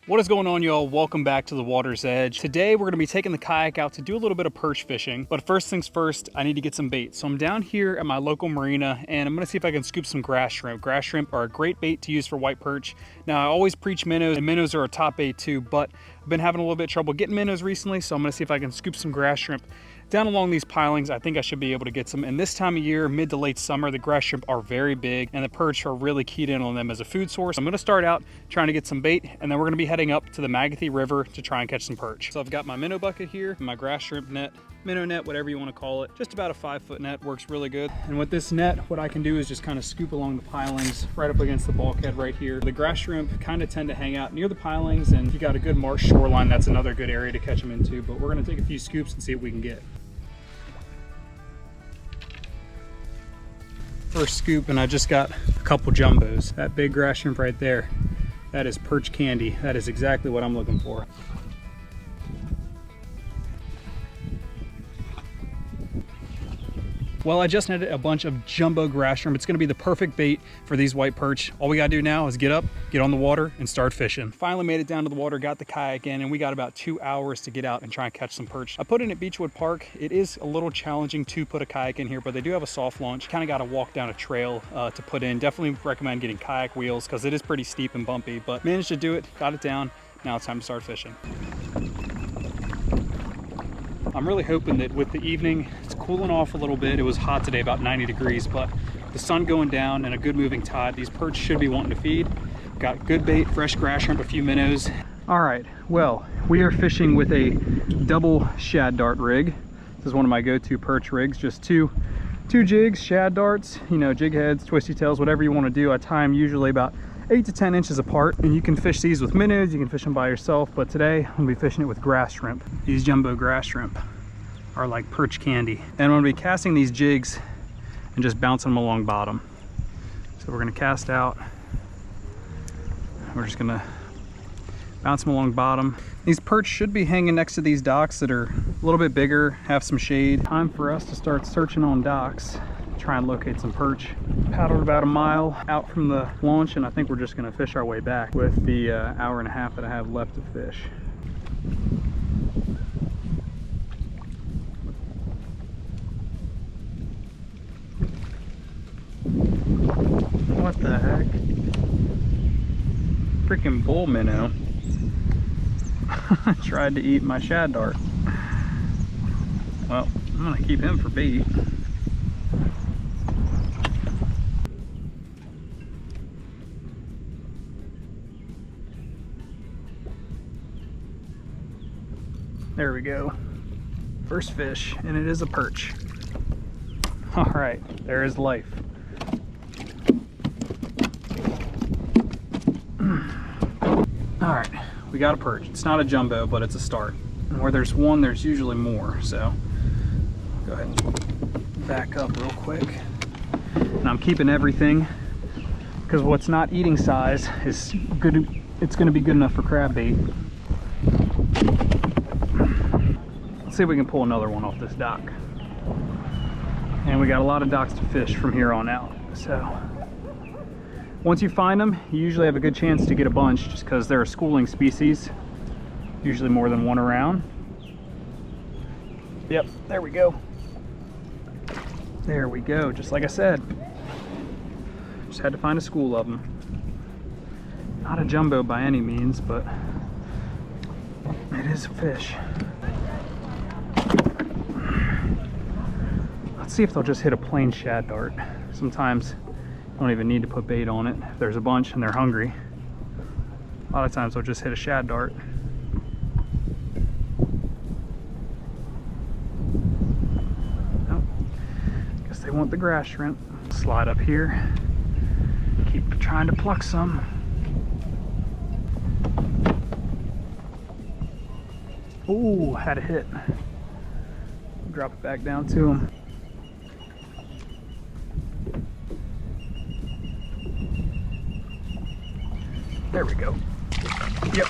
What is going on, y'all? Welcome back to the water's edge. Today we're going to be taking the kayak out to do a little bit of perch fishing, but first things first, I need to get some bait. So I'm down here at my local marina and I'm going to see if I can scoop some grass shrimp. Grass shrimp are a great bait to use for white perch. Now I always preach minnows, and minnows are a top bait too, but I've been having a little bit of trouble getting minnows recently, so I'm going to see if I can scoop some grass shrimp down along these pilings. I think I should be able to get some. And this time of year, mid to late summer, the grass shrimp are very big and the perch are really keyed in on them as a food source. I'm gonna start out trying to get some bait, and then we're gonna be heading up to the Magothy River to try and catch some perch. So I've got my minnow bucket here, my grass shrimp net, minnow net, whatever you want to call it. Just about a 5-foot net, works really good. And with this net, what I can do is just kind of scoop along the pilings right up against the bulkhead right here. The grass shrimp kind of tend to hang out near the pilings, and if you got a good marsh shoreline, that's another good area to catch them into. But we're gonna take a few scoops and see what we can get. First scoop, and I just got a couple jumbos. That big grass shrimp right there, that is perch candy. That is exactly what I'm looking for. Well, I just netted a bunch of jumbo grass shrimp. It's gonna be the perfect bait for these white perch. All we gotta do now is get up, get on the water, and start fishing. Finally made it down to the water, got the kayak in, and we got about 2 hours to get out and try and catch some perch. I put in at Beechwood Park. It is a little challenging to put a kayak in here, but they do have a soft launch. Kind of gotta walk down a trail to put in. Definitely recommend getting kayak wheels because it is pretty steep and bumpy, but managed to do it, got it down. Now it's time to start fishing. I'm really hoping that with the evening, it's cooling off a little bit. It was hot today, about 90 degrees, but the sun going down and a good moving tide, these perch should be wanting to feed. Got good bait, fresh grass shrimp, a few minnows. All right, well, we are fishing with a double shad dart rig. This is one of my go-to perch rigs, just two jigs, shad darts, you know, jig heads, twisty tails, whatever you want to do. I tie them usually about 8 to 10 inches apart, and you can fish these with minnows, you can fish them by yourself, but today I'm gonna be fishing it with grass shrimp. These jumbo grass shrimp are like perch candy. And I'm gonna be casting these jigs and just bouncing them along bottom. So we're gonna cast out. We're just gonna bounce them along bottom. These perch should be hanging next to these docks that are a little bit bigger, have some shade. Time for us to start searching on docks, try and locate some perch. Paddled about a mile out from the launch, and I think we're just gonna fish our way back with the hour and a half that I have left to fish. What the heck? Freaking bull minnow. Tried to eat my shad dart. Well, I'm gonna keep him for bait. There we go. First fish, and it is a perch. All right, there is life. All right, we got a perch. It's not a jumbo, but it's a start. And where there's one, there's usually more. So go ahead and back up real quick. And I'm keeping everything because what's not eating size is good. It's going to be good enough for crab bait. Let's see if we can pull another one off this dock. And we got a lot of docks to fish from here on out. So once you find them, you usually have a good chance to get a bunch just because they're a schooling species. Usually more than one around. Yep, there we go. There we go, just like I said. Just had to find a school of them. Not a jumbo by any means, but it is a fish. Let's see if they'll just hit a plain shad dart. Sometimes don't even need to put bait on it. If there's a bunch and they're hungry, a lot of times they'll just hit a shad dart. Oh, guess they want the grass shrimp. Slide up here, keep trying to pluck some. Ooh, had a hit. Drop it back down to him. There we go. Yep.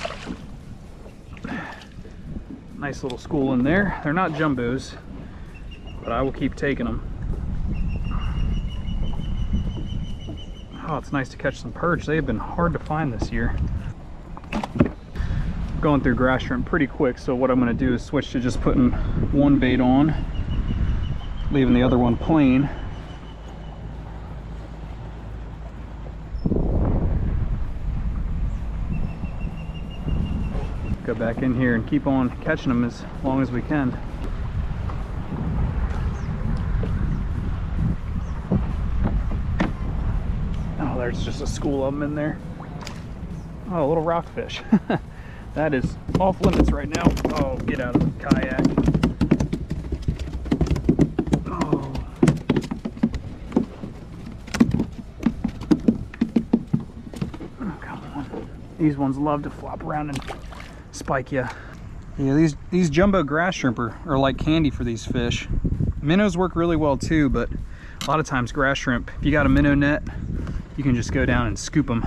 Nice little school in there. They're not jumbos, but I will keep taking them. Oh, it's nice to catch some perch. They have been hard to find this year. going through grass shrimp pretty quick, so what I'm going to do is switch to just putting one bait on, leaving the other one plain. Go back in here and keep on catching them as long as we can. Oh, there's just a school of them in there. Oh, a little rockfish. That is off limits right now. Oh, get out of the kayak. Oh. Oh, come on. These ones love to flop around and spike you. Yeah, these jumbo grass shrimp are like candy for these fish. Minnows work really well too, but a lot of times grass shrimp, if you got a minnow net, you can just go down and scoop them.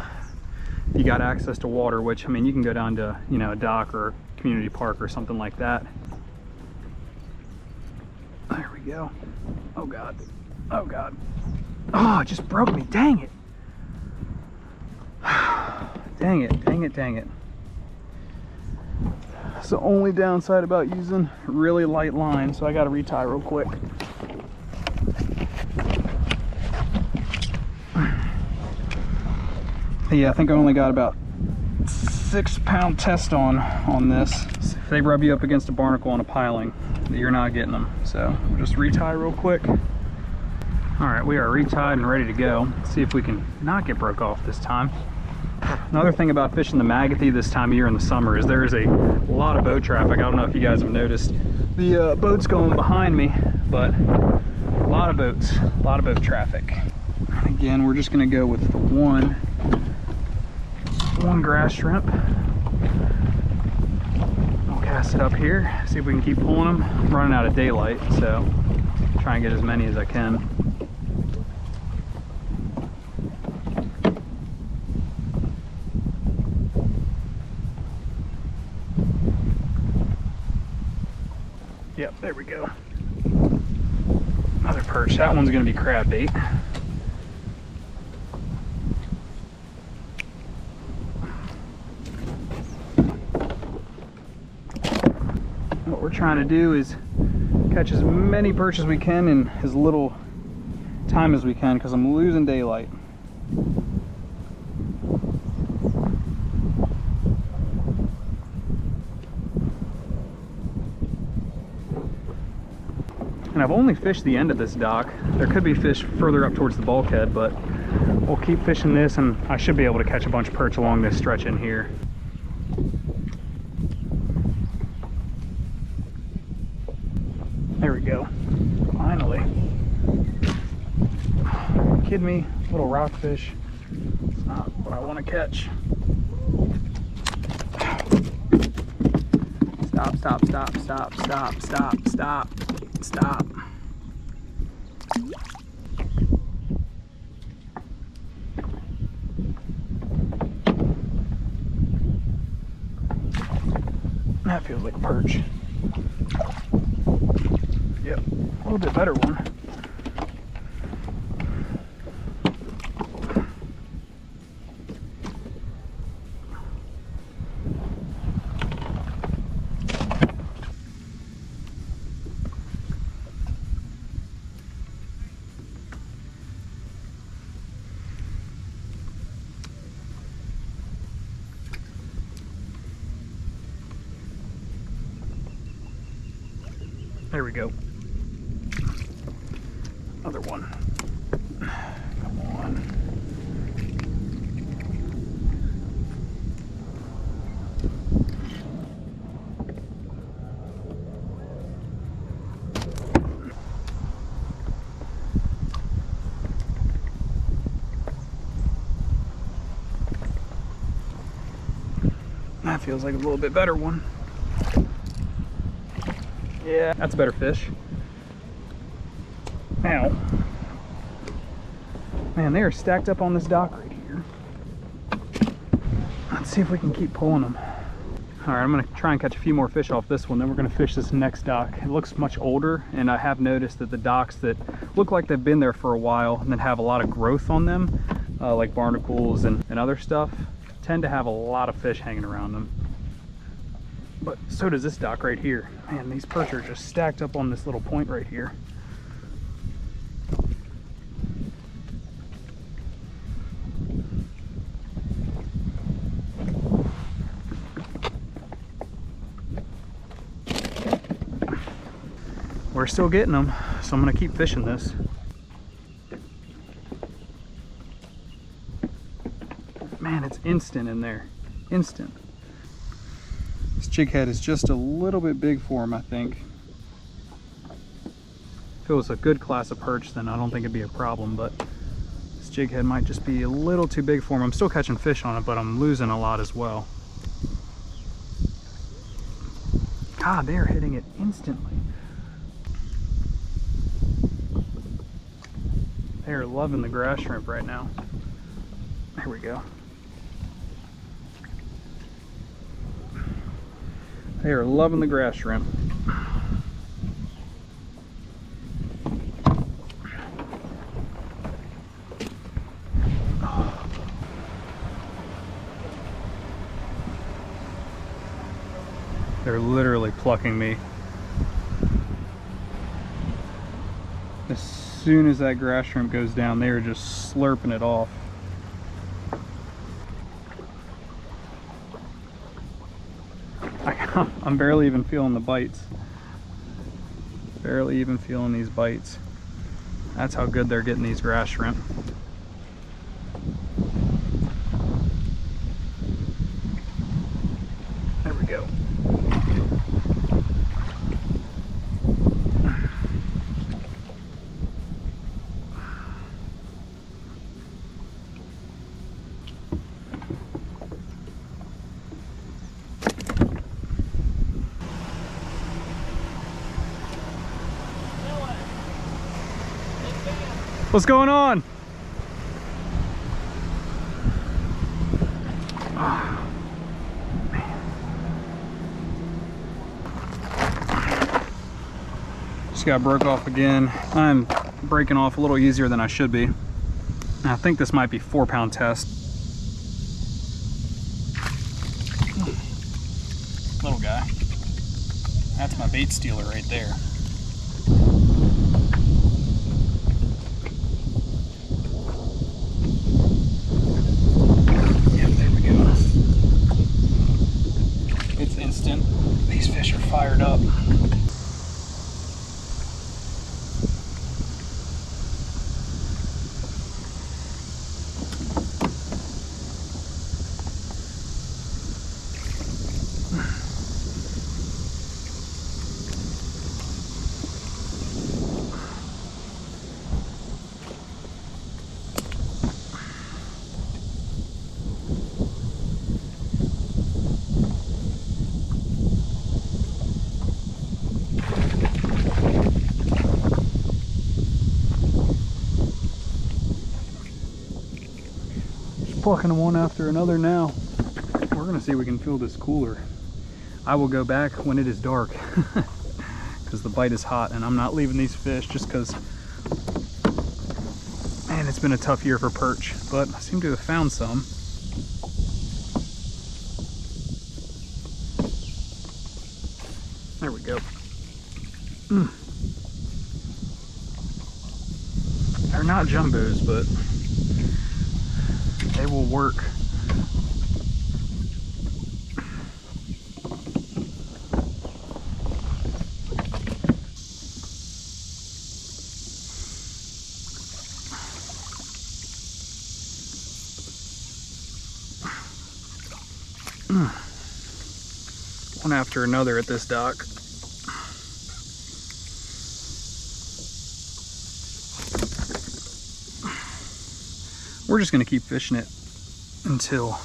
You got access to water, which, I mean, you can go down to, you know, a dock or a community park or something like that. There we go. Oh God. Oh God. Oh, it just broke me. Dang it. Dang it, dang it, dang it. It's the only downside about using really light line, so I gotta retie real quick. Yeah, I think I only got about 6 pound test on this. If they rub you up against a barnacle on a piling, you're not getting them. So we'll just retie real quick. All right, we are retied and ready to go. Let's see if we can not get broke off this time. Another thing about fishing the Magothy this time of year in the summer is there is a lot of boat traffic. I don't know if you guys have noticed the boats going behind me, but a lot of boats, a lot of boat traffic. Again, we're just gonna go with the one grass shrimp. I'll cast it up here, see if we can keep pulling them. I'm running out of daylight, so try and get as many as I can. Yep, there we go. Another perch. That one's going to be crab bait. What we're trying to do is catch as many perch as we can in as little time as we can, because I'm losing daylight. And I've only fished the end of this dock. There could be fish further up towards the bulkhead, but we'll keep fishing this and I should be able to catch a bunch of perch along this stretch in here. There we go. Finally. Are you kidding me? Little rockfish. It's not what I want to catch. Stop, stop, stop, stop, stop, stop, stop. Stop. That feels like perch. Yep, a little bit better one. There we go. Another one. Come on. That feels like a little bit better one. Yeah, that's a better fish. Ow. Man, they are stacked up on this dock right here. Let's see if we can keep pulling them. All right, I'm gonna try and catch a few more fish off this one, then we're gonna fish this next dock. It looks much older, and I have noticed that the docks that look like they've been there for a while and then have a lot of growth on them, like barnacles and other stuff, tend to have a lot of fish hanging around them. but so does this dock right here. Man, these perch are just stacked up on this little point right here. We're still getting them, so I'm gonna keep fishing this. Man, it's instant in there, instant. This jig head is just a little bit big for him, I think. If it was a good class of perch, then I don't think it'd be a problem, but this jig head might just be a little too big for him. I'm still catching fish on it, but I'm losing a lot as well. God, they're hitting it instantly. They are loving the grass shrimp right now. There we go. They are loving the grass shrimp. They're literally plucking me. As soon as that grass shrimp goes down, they are just slurping it off. I'm barely even feeling the bites. Barely even feeling these bites. That's how good they're getting these grass shrimp. There we go. What's going on? Oh, man. Just got broke off again. I'm breaking off a little easier than I should be. I think this might be 4-pound test. Little guy. That's my bait stealer right there. These fish are fired up. Plucking them one after another now. We're gonna see if we can fill this cooler. I will go back when it is dark because the bite is hot and I'm not leaving these fish just because, man, it's been a tough year for perch, but I seem to have found some. There we go. They're not jumbos, but they will work. One after another at this dock. We're just gonna keep fishing it until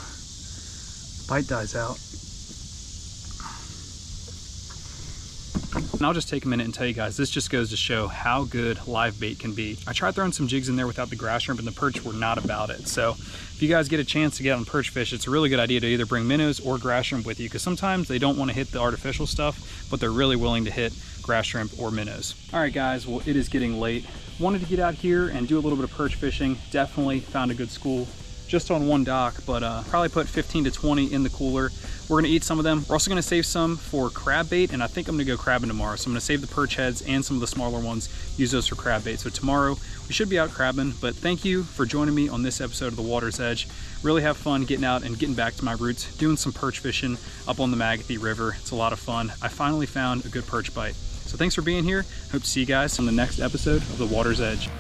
bite dies out. And I'll just take a minute and tell you guys, this just goes to show how good live bait can be. I tried throwing some jigs in there without the grass shrimp and the perch were not about it. So if you guys get a chance to get on perch fish, it's a really good idea to either bring minnows or grass shrimp with you, because sometimes they don't want to hit the artificial stuff, but they're really willing to hit grass shrimp or minnows. All right guys, well, it is getting late. Wanted to get out here and do a little bit of perch fishing. Definitely found a good school. just on one dock, but probably put 15 to 20 in the cooler. We're gonna eat some of them. We're also gonna save some for crab bait, and I think I'm gonna go crabbing tomorrow. So I'm gonna save the perch heads and some of the smaller ones, use those for crab bait. So tomorrow we should be out crabbing, but thank you for joining me on this episode of The Water's Edge. Really have fun getting out and getting back to my roots, doing some perch fishing up on the Magothy River. It's a lot of fun. I finally found a good perch bite. So thanks for being here. Hope to see you guys on the next episode of The Water's Edge.